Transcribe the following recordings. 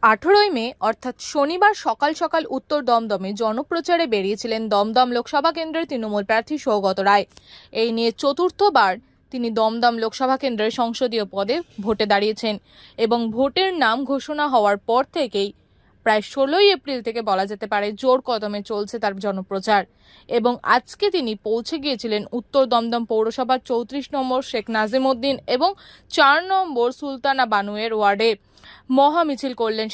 18 মে অর্থাৎ শনিবার সকাল সকাল উত্তর দমদমে জনপ্রচারে বেরিয়েছিলেন দমদম লোকসভা কেন্দ্রের তৃণমূল প্রার্থী সৌগত রায়। এই নিয়ে চতুর্থবার তিনি দমদম লোকসভা কেন্দ্রের সংসদীয় পদে ভোটে দাঁড়িয়েছেন এবং ভোটের নাম ঘোষণা হওয়ার পর থেকেই প্রায় 16 এপ্রিল থেকে বলা যেতে পারে জোর কদমে চলছে তার জনপ্রচার। এবং আজকে তিনি পৌঁছে গিয়েছিলেন উত্তর দমদম পৌরসভার 34 নম্বর শেখ নাজিমউদ্দিন এবং 4 নম্বর সুলতানা বানুয়ের ওয়ার্ডে মহা মিছিল করলেন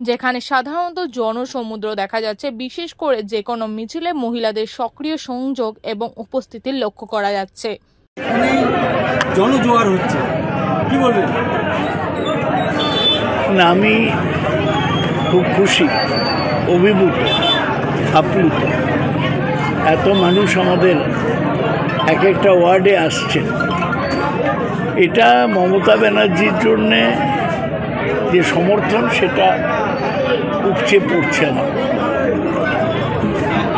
যেখানে সাধারণত জনসমুদ্র দেখা যাচ্ছে। বিশেষ করে যে কোনো মিছিলে মহিলাদের সক্রিয় সংযোগ এবং উপস্থিতির লক্ষ্য করা যাচ্ছে। জনজোয়ার হচ্ছে, কি বলবেন? না, আমি খুব খুশি, অভিভূত, আপ্লুত। এত মানুষ আমাদের এক একটা ওয়ার্ডে আসছেন, এটা মমতা ব্যানার্জির জন্যে যে সমর্থন সেটা উপচে পড়ছে আমার।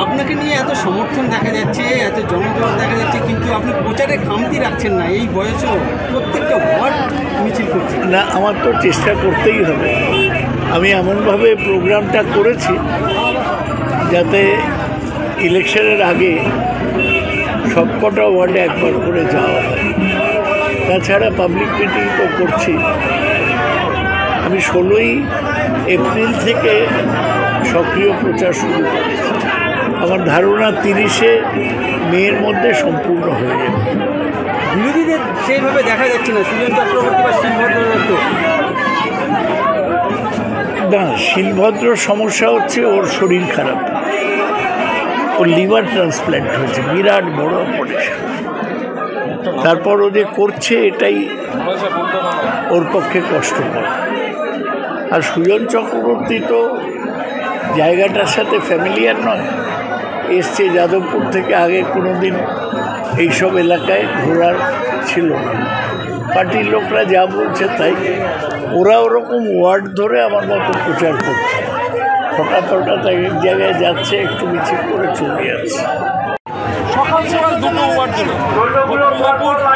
আপনাকে নিয়ে এত সমর্থন দেখা যাচ্ছে, এত জনজোয়ার দেখা যাচ্ছে, কিন্তু আপনি প্রচারে খামতি রাখছেন না। এই বয়সেও প্রত্যেকটা ওয়ার্ড মিছিল করছেন না, আমার তো চেষ্টা করতেই হবে। আমি এমনভাবে প্রোগ্রামটা করেছি যাতে ইলেকশনের আগে সবকটা ওয়ার্ডে একবার করে যাওয়া হয়। তাছাড়া পাবলিক মিটিং তো করছি। আমি 16 এপ্রিল থেকে সক্রিয় প্রচার শুরু করেছি। আমার ধারণা 30 মের মধ্যে সম্পূর্ণ হয়ে যাবে। বিরোধীদের সেইভাবে দেখা যাচ্ছে না, সুজন চক্রবর্তী বা শিলভদ্র দত্ত। না, শিলভদ্রর সমস্যা হচ্ছে ওর শরীর খারাপ, ওর লিভার ট্রান্সপ্ল্যান্ট হয়েছে, বিরাট বড় অপারেশন। তারপর ও যে করছে এটাই ওর পক্ষে কষ্টকর। আর সুজন চক্রবর্তী তো জায়গাটার সাথে ফ্যামিলিয়ার নয়, এসছে যাদবপুর থেকে, আগে কোনো দিন এইসব এলাকায় ঘোরার ছিল না। পার্টির লোকরা যা বলছে তাই, ওরা ওরকম ওয়ার্ড ধরে আমার মতো প্রচার করছে। হঠাৎ এক জায়গায় যাচ্ছে, একটু মিছিল করে চলে যাচ্ছে। সকাল সকাল দুটো ওয়ার্ড দিল,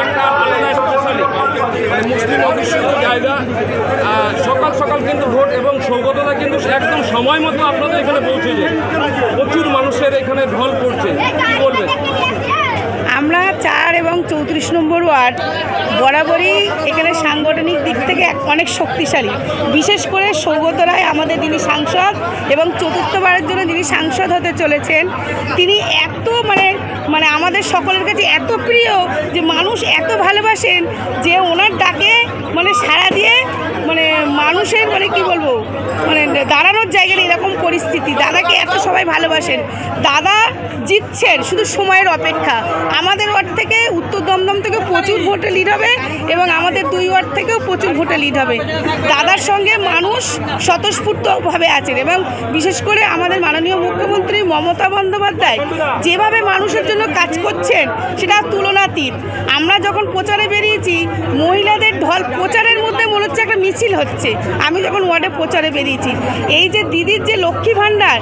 একটা আলাদা স্পেশালি মুসলিম অধ্যুষিত জায়গা। সকাল সকাল কিন্তু ভোট এবং সৌগততা কিন্তু একদম সময় মতো আপনাদের এখানে পৌঁছে যায়। প্রচুর মানুষের এখানে ঢল পড়ছে, কি বলবেন? আমরা 4 এবং 34 নম্বর ওয়ার্ড বরাবরই এখানে সাংগঠনিক দিক থেকে অনেক শক্তিশালী। বিশেষ করে সৌগত রায় আমাদের যিনি সাংসদ এবং চতুর্থবারের জন্য যিনি সাংসদ হতে চলেছেন, তিনি এত মানে আমাদের সকলের কাছে এত প্রিয় যে মানুষ এত ভালোবাসেন যে ওনার ডাকে সাড়া দিয়ে মানুষের কি বলবো দাঁড়ানোর জায়গায় এরকম পরিস্থিতি। দাদাকে এত সবাই ভালোবাসেন। দাদা জিতছেন, শুধু সময়ের অপেক্ষা। আমাদের ওয়ার্ড থেকে উত্তর দমদম থেকে প্রচুর ভোটে লিড হবে এবং আমাদের 2 ওয়ার্ড থেকেও প্রচুর ভোটে লিড হবে। দাদার সঙ্গে মানুষ স্বতঃস্ফূর্তভাবে আছেন এবং বিশেষ করে আমাদের মাননীয় মুখ্যমন্ত্রী মমতা বন্দ্যোপাধ্যায় যেভাবে মানুষের জন্য কাজ করছেন সেটা তুলনাতীত। আমরা যখন প্রচারে বেরিয়েছি, মহিলাদের ঢল প্রচারের মধ্যে মনে হচ্ছে একটা মিছিল হচ্ছে। আমি যখন ওয়ার্ডে প্রচারে বেরিয়েছি, এই যে দিদির যে লক্ষ্মী ভাণ্ডার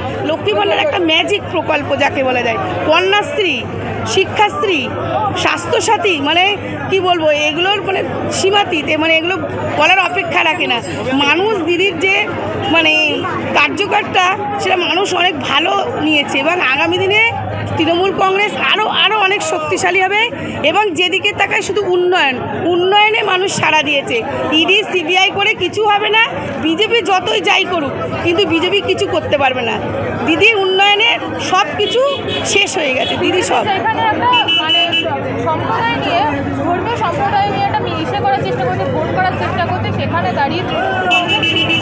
একটা ম্যাজিক প্রকল্প যাকে বলা যায়, কন্যাশ্রী, শিক্ষাশ্রী, স্বাস্থ্যসাথী, কি বলবো, এগুলোর সীমাতীত, এগুলো বলার অপেক্ষা রাখে না। মানুষ দিদির যে কার্যকরটা সেটা মানুষ অনেক ভালো নিয়েছে এবং আগামী দিনে তৃণমূল কংগ্রেস আরও অনেক শক্তিশালী হবে এবং যেদিকে তাকায় শুধু উন্নয়নে মানুষ সাড়া দিয়েছে। ইডি সিবিআই করে কিছু হবে না, বিজেপি যতই যাই করুক, কিন্তু বিজেপি কিছু করতে পারবে না। দিদির উন্নয়নে সব কিছু শেষ হয়ে গেছে। দিদি সব সম্প্রদায় নিয়ে, ধর্মীয় সম্প্রদায় নিয়ে একটা মিশে করার চেষ্টা করছে, ভোট করার চেষ্টা করছে। সেখানে দাঁড়িয়ে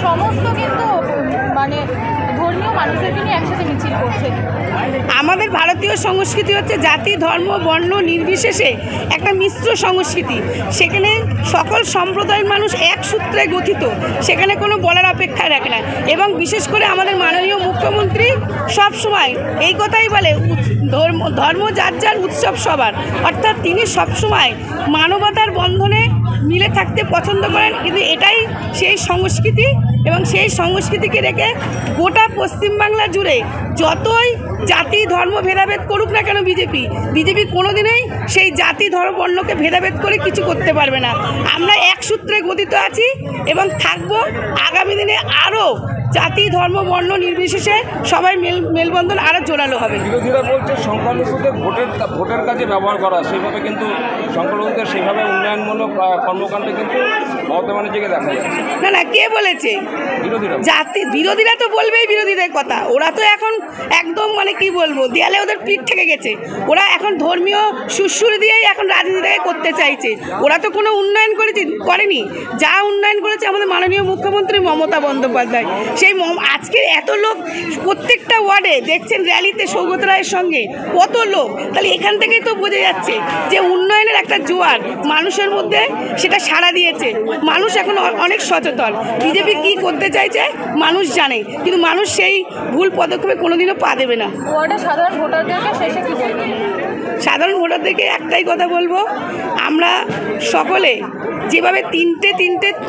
সমস্ত কিন্তু ধর্মীয় মানুষদেরকে নিয়ে একসাথে মিছিল করছে। আমাদের ভারতীয় সংস্কৃতি হচ্ছে জাতি, ধর্ম, বর্ণ নির্বিশেষে একটা মিশ্র সংস্কৃতি। সেখানে সকল সম্প্রদায়ের মানুষ এক সূত্রে গঠিত, সেখানে কোনো বলার অপেক্ষা রাখে না। এবং বিশেষ করে আমাদের মাননীয় মুখ্যমন্ত্রী সব সময় এই কথাই বলে, ধর্ম যার যার, উৎসব সবার। অর্থাৎ তিনি সবসময় মানবতার বন্ধনে মিলে থাকতে পছন্দ করেন, কিন্তু এটাই সেই সংস্কৃতি এবং সেই সংস্কৃতিকে রেখে গোটা পশ্চিমবাংলা জুড়ে যতই জাতি ধর্ম ভেদাভেদ করুক না কেন বিজেপি কোনোদিনই সেই জাতি ধর্ম বর্ণকে ভেদাভেদ করে কিছু করতে পারবে না। আমরা এক সূত্রে গঠিত আছি এবং থাকবো। আগামী দিনে আরও জাতি ধর্ম বর্ণ নির্বিশেষে সবাই মেলবন্ধন আরও জোরালো হবে। বিরোধীরা বলছে সংখ্যালঘুদের ভোটের কাজে ব্যবহার করা, সেইভাবে কিন্তু সংখ্যালঘুদের সেইভাবে উন্নয়নমূলক কর্মকাণ্ডে কিন্তু বর্তমানে জেগে দেখা যাচ্ছে। না, কে বলেছে? বিরোধীরা তো বলবেই বিরোধীদের কথা। ওরা তো এখন একদম মানে কি বলবো, দেয়ালে ওদের পিঠ থেকে গেছে। ওরা এখন ধর্মীয় সুরসুরি দিয়েই এখন রাজনীতিটাকে করতে চাইছে। ওরা তো কোনো উন্নয়ন করেনি। যা উন্নয়ন করেছে আমাদের মাননীয় মুখ্যমন্ত্রী মমতা বন্দ্যোপাধ্যায়। সেই আজকে এত লোক প্রত্যেকটা ওয়ার্ডে দেখছেন র্যালিতে সৌগত রায়ের সঙ্গে কত লোক, তাহলে এখান থেকেই তো বোঝা যাচ্ছে যে উন্নয়নের একটা জোয়ার মানুষের মধ্যে সেটা সাড়া দিয়েছে। মানুষ এখন অনেক সচেতন। বিজেপি কি করতে চাইছে মানুষ জানে, কিন্তু মানুষ সেই ভুল পদক্ষেপে কোনোদিনও পা দেবে না। সাধারণ ভোটারদেরকে শেষে কি বলবেন? সাধারণ ভোটারদেরকে একটাই কথা বলবো, আমরা সকলে যেভাবে তিনটে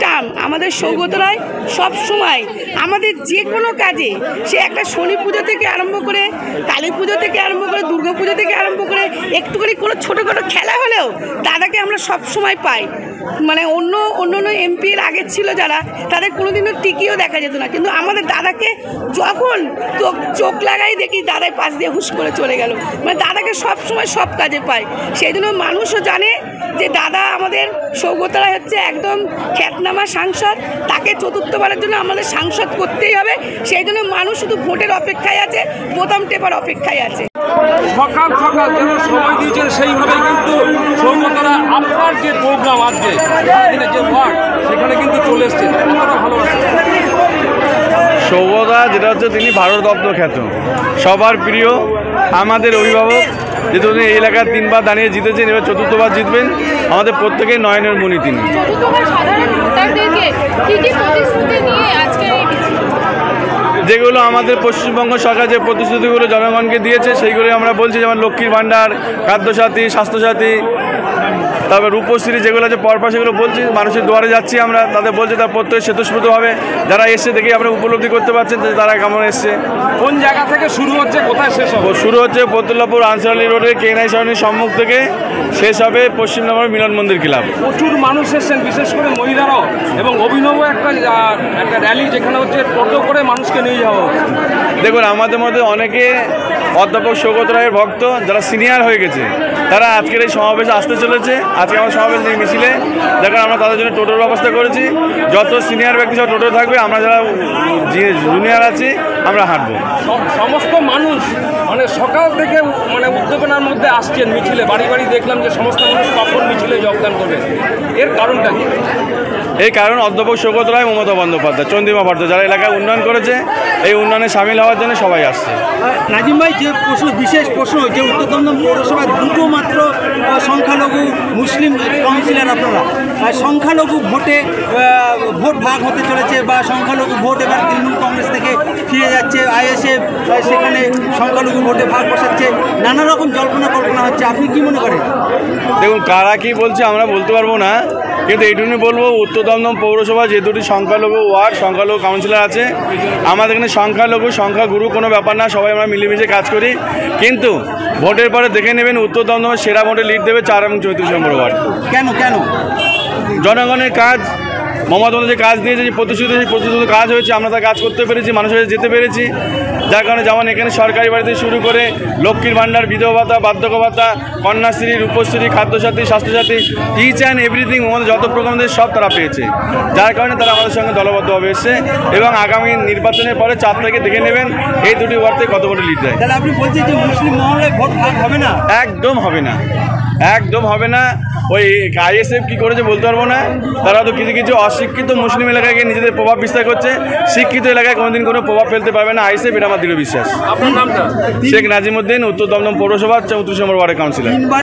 টার্ম আমাদের সৌগত রায় সবসময় আমাদের যে কোনো কাজে, সে একটা শনি পুজো থেকে আরম্ভ করে কালী পুজো থেকে আরম্ভ করে দুর্গা পুজো থেকে আরম্ভ করে একটুখানি কোনো ছোটোখাটো খেলা হলেও দাদাকে আমরা সবসময় পাই। মানে অন্য এমপির আগে ছিল যারা, তাদের কোনোদিনও টিকিও দেখা যেত না, কিন্তু আমাদের দাদাকে যখন চোখ লাগাই দেখি দাদাই পাশ দিয়ে হুশ করে চলে গেল। মানে দাদাকে সবসময় সব কাজে পায়। সেই জন্য মানুষও জানে যে দাদা আমাদের সৌগত রায় হচ্ছে একদম খ্যাতনামা সাংসদ। তাকে চতুর্থবারের জন্য আমাদের সাংসদ করতেই হবে। সেই জন্য মানুষ শুধু ভোটের অপেক্ষায় আছে, বোতাম টেপার অপেক্ষায় আছে। সকাল যেন সময় দিয়েছেন সেইভাবে কিন্তু সৌগতরা আপনার যে প্রোগ্রাম আজকে যে ওয়ার্ড সেখানে কিন্তু চলে এসছেন, কতটা ভালোবাসেন সৌগতদা? যেটা হচ্ছে তিনি ভারতরত্ন খ্যাত, সবার প্রিয়, আমাদের অভিভাবক। যেহেতু উনি এই এলাকার 3 বার দাঁড়িয়ে জিতেছেন, এবার 4র্থবার জিতবেন। আমাদের প্রত্যেকের নয়নের মণি তিনি। যেগুলো আমাদের পশ্চিমবঙ্গ সরকার যে প্রতিশ্রুতিগুলো জনগণকে দিয়েছে সেইগুলো আমরা বলছি, যেমন লক্ষ্মীর ভাণ্ডার, খাদ্যসাথী, স্বাস্থ্যসাথী, তারপর রূপশ্রী যেগুলো আছে পরপর সেগুলো বলছি। মানুষের দুয়ারে যাচ্ছি আমরা, তাদের বলছি তার প্রত্যেক স্বতঃস্ফূর্তভাবে যারা এসছে দেখে আমরা উপলব্ধি করতে পারছেন যে তারা কেমন এসছে। কোন জায়গা থেকে শুরু হচ্ছে, কোথায় শেষ হবে? শুরু হচ্ছে পতুল্লাপুর আনসারলি রোডের কেনাই সরণির সম্মুখ থেকে, শেষ হবে পশ্চিমনগর মিলন মন্দির ক্লাব। প্রচুর মানুষ এসছেন, বিশেষ করে মহিলারাও, এবং অভিনব একটা র্যালি যেখানে হচ্ছে টোটো করে মানুষকে নিয়ে যাওয়া হচ্ছে। দেখুন, আমাদের মধ্যে অনেকে অধ্যাপক সৌগত রায়ের ভক্ত, যারা সিনিয়র হয়ে গেছে, তারা আজকের এই সমাবেশে আসতে চলেছে। আজকে আমার সমাবেশ নেই মিছিলে, দেখুন আমরা তাদের জন্য টোটোর ব্যবস্থা করেছি। যত সিনিয়র ব্যক্তি সব টোটো থাকবে, আমরা যারা জুনিয়র আছি আমরা হাঁটবো। সমস্ত মানুষ মানে সকাল থেকে মানে উদ্দীপনার মধ্যে আসছেন মিছিলে, বাড়ি বাড়ি দেখলাম যে সমস্ত মানুষ কখন মিছিলে যোগদান করবে, এর কারণটা কি? এই কারণ অধ্যাপক সৌগত রায়, মমতা বন্দ্যোপাধ্যায়, চন্দ্রিমা ভট্ট যারা এলাকায় উন্নয়ন করেছে, এই উন্নয়নে সামিল হওয়ার জন্য সবাই আসছে। নাজিম ভাই, যে বিশেষ প্রশ্ন, যে উত্তর দমদম পৌরসভায় 2টো মাত্র সংখ্যালঘু মুসলিম কাউন্সিলর, আপনারা সংখ্যালঘু ভোটে ভোট ভাগ হতে চলেছে, বা সংখ্যালঘু ভোট এবার তৃণমূল কংগ্রেস থেকে ফিরে যাচ্ছে, আইএসএফ সেখানে সংখ্যালঘু ভোটে ভাগ বসাচ্ছে, নানা রকম জল্পনা কল্পনা হচ্ছে, আপনি কি মনে করেন? দেখুন, কারা কি বলছে আমরা বলতে পারবো না, কিন্তু এইটুকুনি বলবো উত্তর দমদম পৌরসভা যে 2টি সংখ্যালঘু ওয়ার্ড, সংখ্যালঘু কাউন্সিলর আছে, আমাদের এখানে সংখ্যালঘু সংখ্যাগুরু কোনো ব্যাপার না, সবাই আমরা মিলেমিশে কাজ করি। কিন্তু ভোটের পরে দেখে নেবেন উত্তর দমদমের সেরা ভোটে লিড দেবে 4 এবং 34 নম্বর ওয়ার্ড। কেন? জনগণের কাজ, মমতা বন্দ্যোপাধ্যায় যে কাজ দিয়েছে, যে প্রতিশ্রুতি কাজ হয়েছে, আমরা তার কাজ করতে পেরেছি, মানুষের কাছে যেতে পেরেছি। যার কারণে যেমন এখানে সরকারি বাড়িতে শুরু করে লক্ষ্মীর ভাণ্ডার, বিধবা ভাতা, বার্ধক্য ভাতা, Kanyashree, Rupashree, Khadyasathi, Swasthyasathi, each and everything, আমাদের যত প্রোগ্রাম সব তারা পেয়েছে। যার কারণে তারা আমাদের সঙ্গে দলবদ্ধভাবে এসছে, এবং আগামী নির্বাচনের পরে 4 তারিখে দেখে নেবেন এই 2টি ওয়ার্ড থেকে কত ভোটে লিড দেয়। তাহলে আপনি বলছেন যে মুসলিম মহলে ভোট ভাগ হবে না? একদম হবে না, একদম হবে না। ওই আইএসএফ কী করেছে বলতে পারবো না, তারা তো কিছু অশিক্ষিত মুসলিম এলাকায় নিজেদের প্রভাব বিস্তার করছে, শিক্ষিত এলাকায় কোনোদিন কোনো প্রভাব ফেলতে পারবে না আইএসএফ, এটা আমার দৃঢ় বিশ্বাস। আপনার নামটা? শেখ নাজিমউদ্দিন, উত্তর দমদম পৌরসভা 34 নম্বর ওয়ার্ডের কাউন্সিলর।